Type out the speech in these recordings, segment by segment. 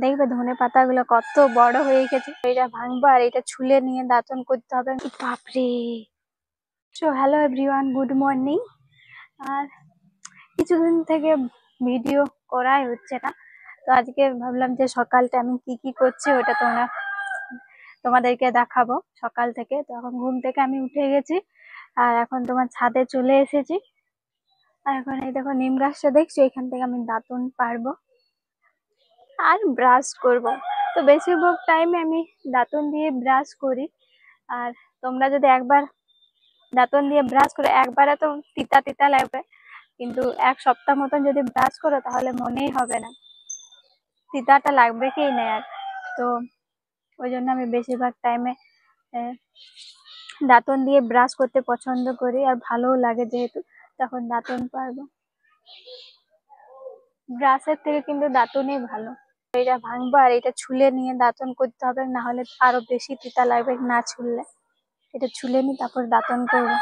দেখবে ধনে পাতাগুলো কত বড় হয়ে গেছে। এটা ভাঙবো আর এটা ছুলে নিয়ে দাঁতন করতে হবে। বাপরে। So hello everyone, good morning. আর কিছুদিন থেকে ভিডিও করাই হচ্ছে না, তো আজকে ভাবলাম যে সকালটা আমি কি কি করছি ওটা তোমাদেরকে দেখাবো। সকাল থেকে তো এখন ঘুম থেকে আমি উঠে গেছি আর এখন তোমার ছাদে চলে এসেছি। আর এখন এই দেখো নিম গাছটা দেখছো, এখান থেকে আমি দাঁতন পারবো আর ব্রাশ করব। তো বেশিরভাগ টাইমে আমি দাঁতন দিয়ে ব্রাশ করি। আর তোমরা যদি একবার দাঁতন দিয়ে ব্রাশ করো, একবারে তো তিতা তিতা লাগবে, কিন্তু এক সপ্তাহ মতন যদি ব্রাশ করো তাহলে মনেই হবে না, তিতাটা লাগবে কি না। আর তো ওই জন্য আমি বেশিরভাগ টাইমে দাঁতন দিয়ে ব্রাশ করতে পছন্দ করি, আর ভালোও লাগে যেহেতু তখন দাঁতন পারবো। ব্রাশের থেকে কিন্তু দাঁতনই ভালো। এটা ভাঙবো আর এটা ছুলে নিয়ে দাঁতন করতে হবে, না হলে আরো বেশি তিতা লাগবে না ছুললে। এটা ছুলে নি তারপর দাঁতন করবো।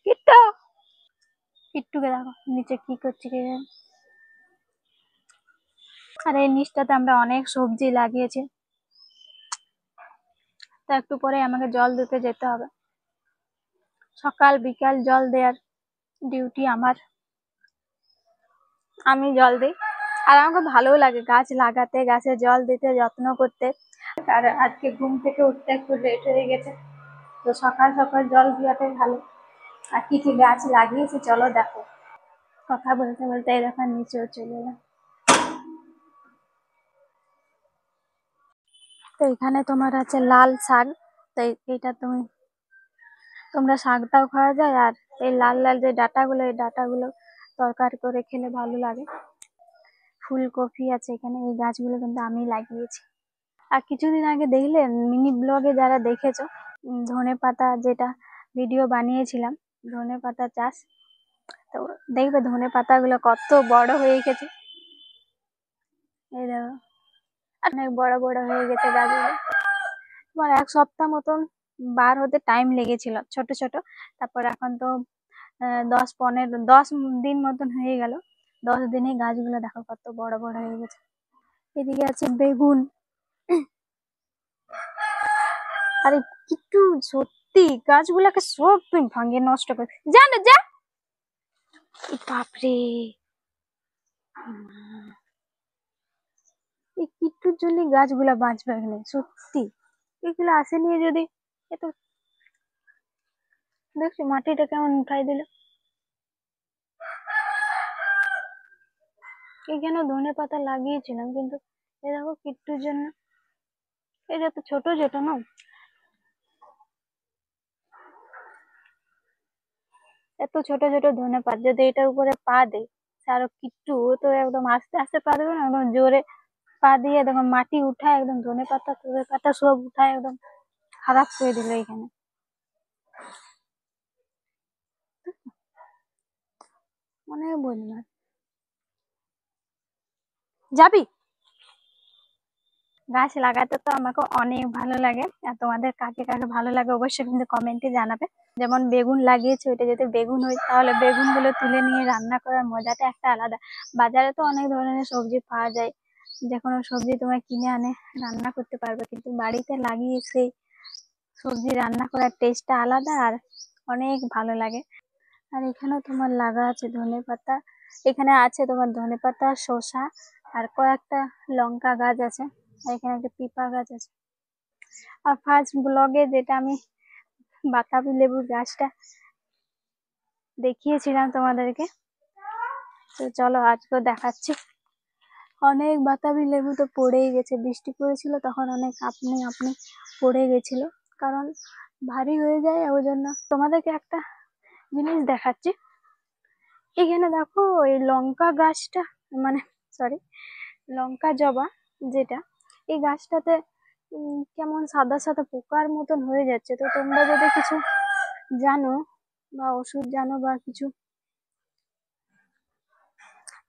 কিট্টু, কিট্টুকে দেখো নিচে কি করছে কে জানে। আর এই নিচটাতে আমরা অনেক সবজি লাগিয়েছি, তো একটু পরে আমাকে জল দিতে যেতে হবে। সকাল বিকাল জল দেওয়ার ডিউটি আমার, আমি জল দিই। আর আমাকে ভালোও লাগে গাছ লাগাতে, গাছে জল দিতে, যত্ন করতে। আর আজকে ঘুম থেকে উঠতে একটু লেট হয়ে গেছে, তো সকাল সকাল জল দেওয়াটাই ভালো। আর কি কি গাছ লাগিয়েছি চলো দেখো। কথা বলতে বলতে এই দেখো নিচেও চলে এলাম। তো এখানে তোমার আছে লাল শাক, তো এইটা তোমরা শাকটাও খাওয়া যায়, আর এই লাল লাল যে ডাঁটাগুলো, এই ডাঁটাগুলো তরকারি করে খেলে ভালো লাগে। ফুলকপি আছে এখানে, এই গাছগুলো কিন্তু আমি লাগিয়েছি। আর কিছুদিন আগে দেখলে মিনি ব্লগে যারা দেখেছো, ধনে পাতা যেটা ভিডিও বানিয়েছিলাম, ধনে পাতা চাষ, তো দেখবে ধনে পাতাগুলো কত বড় হয়ে গেছে। এই দেখো অনেক বড় বড় হয়ে গেছে গাছগুলো। তোমার এক সপ্তাহ মতন বার হতে টাইম লেগেছিল ছোট ছোট, তারপর এখন তো 10 দিন মতন হয়ে গেল। 10 দিনে গাছগুলো দেখো কত বড় বড় হয়ে গেছে। এদিকে আছে বেগুন। আরে কিট্টু, সত্যি গাছগুলোকে সব তুই ভাঙিয়ে নষ্ট করে জানো যা। বাপরে, এই কিট্টুর জন্য গাছগুলা বাঁচবে এখানে সত্যি। এগুলো আসে নিয়ে যদি এত, দেখছি মাটিটা কেমন উঠাই দিল। এখানে ধনে পাতা লাগিয়েছিলাম, কিন্তু এ দেখো কিট্টুর জন্য এটা তো ছোট ছোট না। এত ছোট ছোট ধনে পাতা যদি এটার উপরে পা দেয়, আরো কিট্টু ও তো একদম আস্তে আস্তে পা দেবে না, একদম জোরে পা দিয়ে দেখো মাটি উঠায় একদম ধনে পাতা তুলে পাতা সব উঠায় একদম খারাপ করে দিল এখানে। মনে হয় বললাম যাবি। গাছ লাগাতে তো আমাকে অনেক ভালো লাগে, আর তোমাদের কাকে কাকে ভালো লাগে অবশ্যই কিন্তু কমেন্টে জানাবে। যেমন বেগুন লাগিয়েছে, ওইটা যদি বেগুন হয় তাহলে বেগুন গুলো তুলে নিয়ে রান্না করার মজাটা একটা আলাদা। বাজারে তো অনেক ধরনের সবজি পাওয়া যায়, যে কোনো সবজি তোমার কিনে আনে রান্না করতে পারবে, কিন্তু বাড়িতে লাগিয়ে সেই সবজি রান্না করার টেস্টটা আলাদা আর অনেক ভালো লাগে। আর এখানেও তোমার লাগা আছে ধনে পাতা, এখানে আছে তোমার ধনে পাতা, শসা, আর কয়েকটা লঙ্কা গাছ আছে, আর এখানে একটা পিপা গাছ আছে। আর ফার্স্ট ব্লগে যেটা আমি বাতাবি লেবুর গাছটা দেখিয়েছিলাম তোমাদেরকে, তো চলো আজকেও দেখাচ্ছি। অনেক বাতাবি লেবু তো পড়েই গেছে, বৃষ্টি পড়েছিল তখন অনেক আপনি আপনি পড়ে গেছিল, কারণ ভারী হয়ে যায়। ওই জন্য তোমাদেরকে একটা জিনিস দেখাচ্ছি। এখানে দেখো এই লঙ্কা গাছটা, মানে সরি লঙ্কা জবা যেটা, এই গাছটাতে কেমন সাদা সাদা পোকার মতন হয়ে যাচ্ছে। তো তোমরা যদি কিছু জানো বা ওষুধ জানো বা কিছু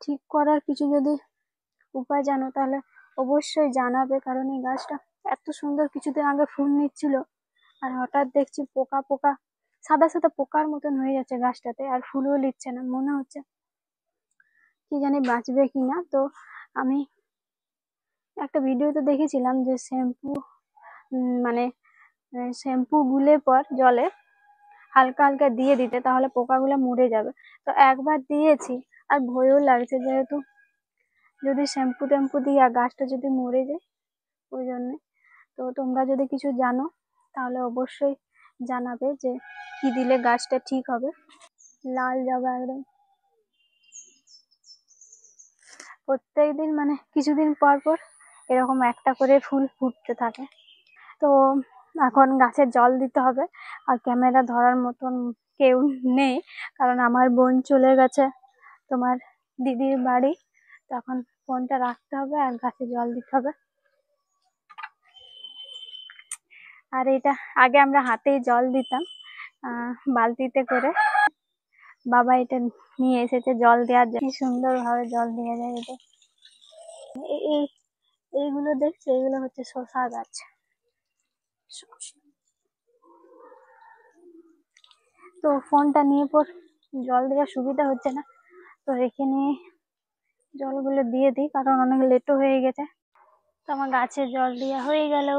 ঠিক করার কিছু যদি উপায় জানো তাহলে অবশ্যই জানাবে, কারণ এই গাছটা এত সুন্দর কিছুদিন আগে ফুল নিচ্ছিল আর হঠাৎ দেখছি পোকা পোকা সাদা সাদা পোকার মতন হয়ে যাচ্ছে গাছটাতে, আর ফুলও নিচ্ছে না, মনে হচ্ছে কি জানি বাঁচবে কিনা। তো আমি একটা ভিডিওতে দেখেছিলাম যে শ্যাম্পু মানে শ্যাম্পু গুলে পর জলে হালকা হালকা দিয়ে দিতে, তাহলে পোকাগুলো মরে যাবে। তো একবার দিয়েছি, আর ভয়ও লাগছে যেহেতু যদি শ্যাম্পু ট্যাম্পু দিয়ে গাছটা যদি মরে যায়, ওই জন্য। তো তোমরা যদি কিছু জানো তাহলে অবশ্যই জানাবে যে কি দিলে গাছটা ঠিক হবে। লাল জবা একদম প্রত্যেকদিন মানে কিছুদিন পর পর এরকম একটা করে ফুল ফুটতে থাকে। তো এখন গাছে জল দিতে হবে, আর ক্যামেরা ধরার মতন কেউ নেই, কারণ আমার বোন চলে গেছে তোমার দিদির বাড়ি। তখন ফোনটা রাখতে হবে আর গাছে জল দিতে হবে। আর এটা আগে আমরা হাতেই জল দিতাম বালতিতে করে। বাবা এটা নিয়ে এসেছে জল দেওয়ার জন্য, কি সুন্দর ভাবে জল দেওয়া যায় এটা। এইগুলো দেখছো, এগুলো হচ্ছে শসা গাছ। তো ফোনটা নিয়ে পর জল দেওয়ার সুবিধা হচ্ছে না, তো রেখে নিয়ে জলগুলো দিয়ে দিই, কারণ অনেক লেটও হয়ে গেছে। তো আমার গাছে জল দেওয়া হয়ে গেল।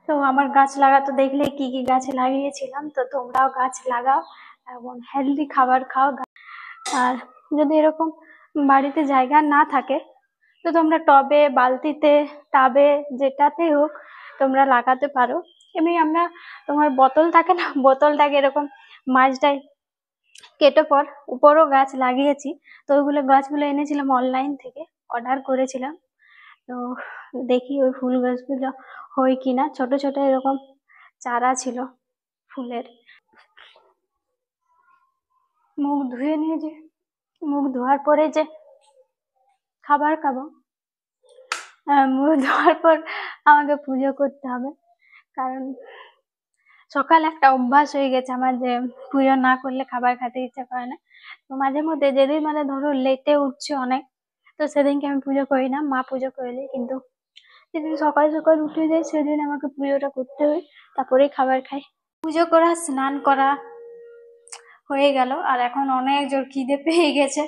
তো আমার গাছ লাগাতে দেখলে কি কি গাছ লাগিয়েছিলাম, তো তোমরাও গাছ লাগাও এবং হেলদি খাবার খাও। আর যদি এরকম বাড়িতে জায়গা না থাকে, তো তোমরা টবে, বালতিতে, টাবে, যেটাতে হোক তোমরা লাগাতে পারো। এমনি আমরা তোমার বোতল থাকে না, বোতলটাকে এরকম মাঝটায় কেটে পর উপরও গাছ লাগিয়েছি। তো ওইগুলো গাছগুলো এনেছিলাম অনলাইন থেকে, অর্ডার করেছিলাম। তো দেখি ওই ফুল গাছগুলো হয় কিনা। ছোট ছোট এরকম চারা ছিল ফুলের। মুখ ধুয়ে নিয়েছি, মুখ ধোয়ার পরে যে খাবার খাবো, মুখ ধোয়ার পর আমাকে পুজো করতে হবে, কারণ সকাল একটা অভ্যাস হয়ে গেছে আমার যে পুজো না করলে খাবার খেতে ইচ্ছা করে না। তো মাঝে মধ্যে যেদিন মানে ধরো লেটে উঠছে অনেক, তো সেদিনকে আমি পুজো করি না, মা পুজো করলে। কিন্তু যেদিন সকাল সকাল উঠে যায় সেদিন আমাকে পুজোটা করতে হয়, তারপরেই খাবার খাই। পুজো করা, স্নান করা হয়ে গেল, আর এখন অনেক জোর খিদে পেয়ে গেছে।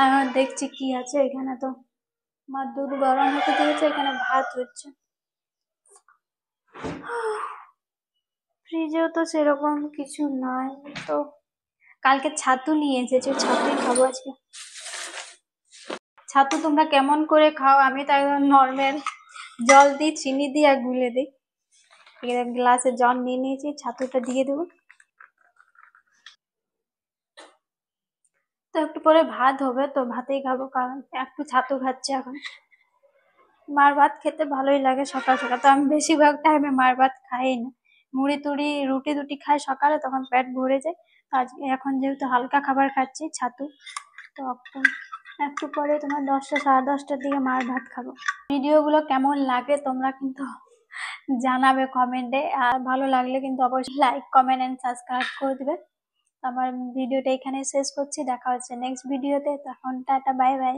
আমি দেখছি কি আছে এখানে। তো মা দুধ গরম হতে দিয়েছে, এখানে ভাত হচ্ছে। ফ্রিজেও তো সেরকম কিছু নাই। তো কালকে ছাতু নিয়ে এসেছে, ছাতুই খাবো আজকে। ছাতু তোমরা কেমন করে খাও? আমি তো একদম নর্মাল জল দিই, চিনি দিই আর গুলে দিই। গ্লাসে জল নিয়ে নিয়েছি, ছাতুটা দিয়ে দেবো। তো একটু পরে ভাত হবে, তো ভাতেই খাবো, কারণ একটু ছাতু খাচ্ছে এখন। মার ভাত খেতে ভালোই লাগে সকাল সকাল, তো আমি বেশিরভাগ টাইমে মার ভাত খাই না। মুড়ি টুড়ি, রুটি টুটি খাই সকালে, তখন পেট ভরে যায়। আজকে এখন যেহেতু হালকা খাবার খাচ্ছি, ছাতু, তো একটু পরে তোমার 10টা সাড়ে 10টার দিকে মার ভাত খাবো। ভিডিওগুলো কেমন লাগে তোমরা কিন্তু জানাবে কমেন্টে, আর ভালো লাগলে কিন্তু অবশ্যই লাইক, কমেন্ট এন্ড সাবস্ক্রাইব করে দিবে। আমার ভিডিওটা এখানে শেষ করছি, দেখা হচ্ছে নেক্সট ভিডিওতে। তখন টাটা, বাই বাই।